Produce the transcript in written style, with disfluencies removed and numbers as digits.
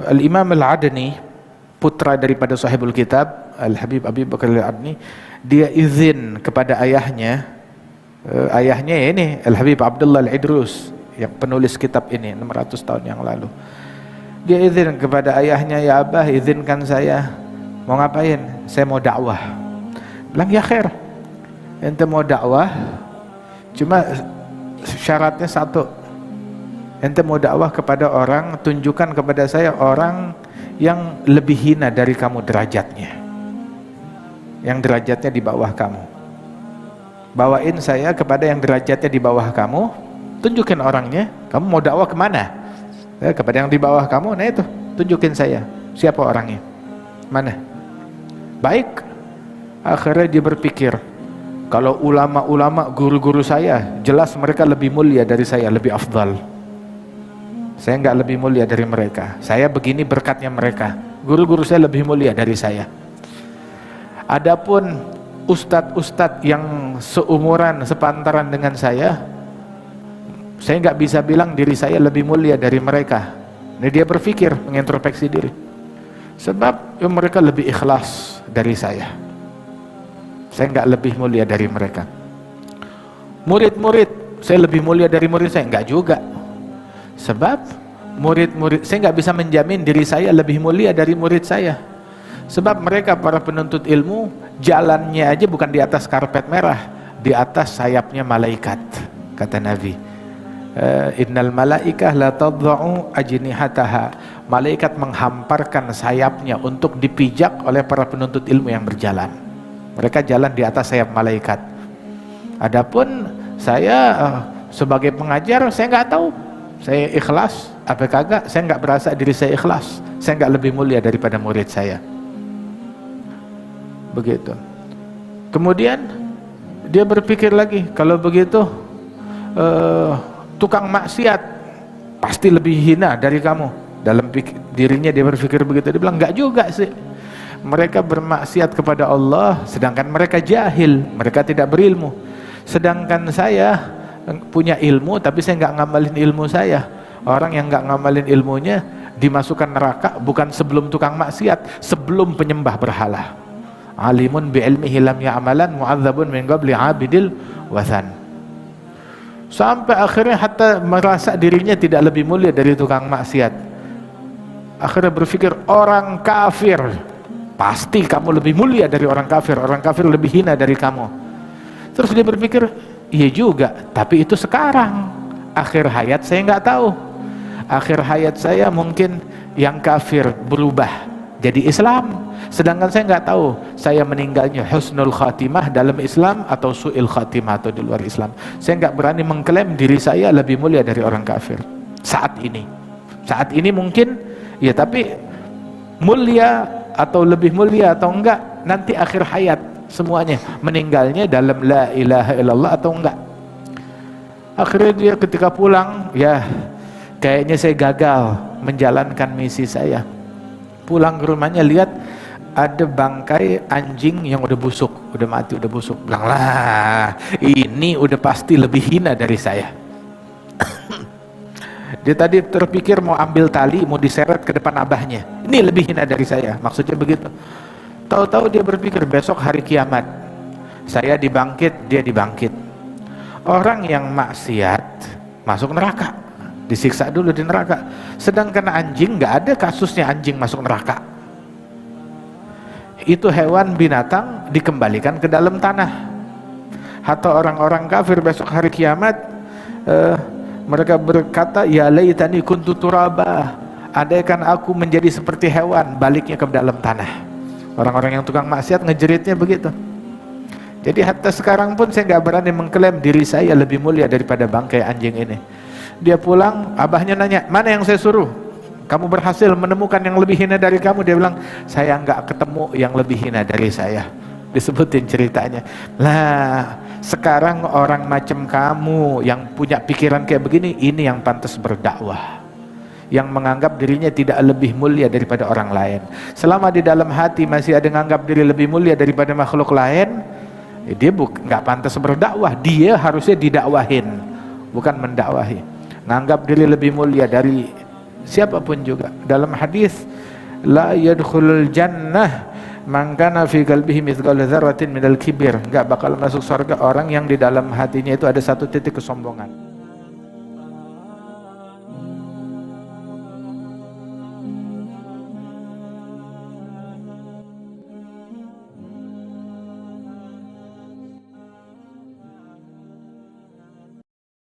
Al-Imam Al-Adni, putra daripada sahibul kitab Al-Habib Abi Bakar Al-Adni, dia izin kepada ayahnya, ayahnya ini Al-Habib Abdullah Al-Idrus yang penulis kitab ini 600 tahun yang lalu. Dia izin kepada ayahnya, ya Abah, izinkan saya. Mau ngapain? Saya mau dakwah. Bilang, ya khair, ente mau dakwah, cuma syaratnya satu, ente mau dakwah kepada orang, tunjukkan kepada saya orang yang lebih hina dari kamu derajatnya, yang derajatnya di bawah kamu. Bawain saya kepada yang derajatnya di bawah kamu, tunjukin orangnya. Kamu mau dakwah kemana? Kepada yang di bawah kamu, nah itu, tunjukin saya siapa orangnya, mana. Baik. Akhirnya dia berpikir, kalau ulama-ulama guru-guru saya, jelas mereka lebih mulia dari saya, lebih afdal. Saya enggak lebih mulia dari mereka. Saya begini berkatnya mereka. Guru-guru saya lebih mulia dari saya. Adapun ustadz-ustadz yang seumuran, sepantaran dengan saya enggak bisa bilang diri saya lebih mulia dari mereka. Ini dia berpikir, mengintrospeksi diri. Sebab mereka lebih ikhlas dari saya. Saya enggak lebih mulia dari mereka. Murid-murid, saya lebih mulia dari murid saya? Enggak juga. Sebab murid-murid, saya enggak bisa menjamin diri saya lebih mulia dari murid saya. Sebab mereka para penuntut ilmu, jalannya aja bukan di atas karpet merah, di atas sayapnya malaikat. Kata Nabi, innal malaikah la tadha'u ajnihataha. Malaikat menghamparkan sayapnya untuk dipijak oleh para penuntut ilmu yang berjalan. Mereka jalan di atas sayap malaikat. Adapun saya sebagai pengajar, saya nggak tahu saya ikhlas apa kagak. Saya nggak berasa diri saya ikhlas. Saya nggak lebih mulia daripada murid saya. Begitu. Kemudian dia berpikir lagi, kalau begitu tukang maksiat pasti lebih hina dari kamu. Dalam dirinya dia berpikir begitu. Dia bilang, nggak juga sih. Mereka bermaksiat kepada Allah sedangkan mereka jahil, mereka tidak berilmu. Sedangkan saya punya ilmu tapi saya nggak ngamalin ilmu saya. Orang yang nggak ngamalin ilmunya dimasukkan neraka bukan sebelum tukang maksiat, sebelum penyembah berhala. Alimun bi ilmihi lam ya'malan mu'adzabun min qabli 'abidil wathan. Sampai akhirnya hatta merasa dirinya tidak lebih mulia dari tukang maksiat. Akhirnya berpikir, orang kafir pasti kamu lebih mulia dari orang kafir lebih hina dari kamu. Terus dia berpikir, iya juga, tapi itu sekarang. Akhir hayat saya nggak tahu. Akhir hayat saya mungkin yang kafir berubah jadi Islam, sedangkan saya nggak tahu saya meninggalnya husnul khatimah dalam Islam atau su'il khatimah atau di luar Islam. Saya nggak berani mengklaim diri saya lebih mulia dari orang kafir saat ini. Saat ini mungkin ya, tapi mulia atau lebih mulia atau enggak nanti akhir hayat semuanya, meninggalnya dalam la ilaha illallah atau enggak. Akhirnya dia ketika pulang, ya kayaknya saya gagal menjalankan misi saya. Pulang ke rumahnya, lihat ada bangkai anjing yang udah busuk, udah mati, udah busuk. Bilang, lah ini udah pasti lebih hina dari saya. Dia tadi terpikir mau ambil tali, mau diseret ke depan abahnya. Ini lebih hina dari saya, maksudnya begitu. Tahu-tahu dia berpikir besok hari kiamat, saya dibangkit, dia dibangkit. Orang yang maksiat masuk neraka, disiksa dulu di neraka. Sedangkan anjing, nggak ada kasusnya anjing masuk neraka. Itu hewan binatang dikembalikan ke dalam tanah. Atau orang-orang kafir besok hari kiamat, mereka berkata, ya laitani kuntu turaba, andaikan aku menjadi seperti hewan, baliknya ke dalam tanah. Orang-orang yang tukang maksiat ngejeritnya begitu. Jadi hatta sekarang pun saya nggak berani mengklaim diri saya lebih mulia daripada bangkai anjing ini. Dia pulang, abahnya nanya, mana yang saya suruh? Kamu berhasil menemukan yang lebih hina dari kamu? Dia bilang, saya nggak ketemu yang lebih hina dari saya. Disebutin ceritanya. Lah, sekarang orang macam kamu yang punya pikiran kayak begini, ini yang pantas berdakwah, yang menganggap dirinya tidak lebih mulia daripada orang lain. Selama di dalam hati masih ada menganggap diri lebih mulia daripada makhluk lain, dia nggak pantas berdakwah. Dia harusnya didakwahin, bukan mendakwahi. Menganggap diri lebih mulia dari siapapun juga. Dalam hadis, la yadkhulul jannah man kana fi qalbihi mithqal dzarratin minal kibir, enggak bakal masuk surga orang yang di dalam hatinya itu ada 1 titik kesombongan.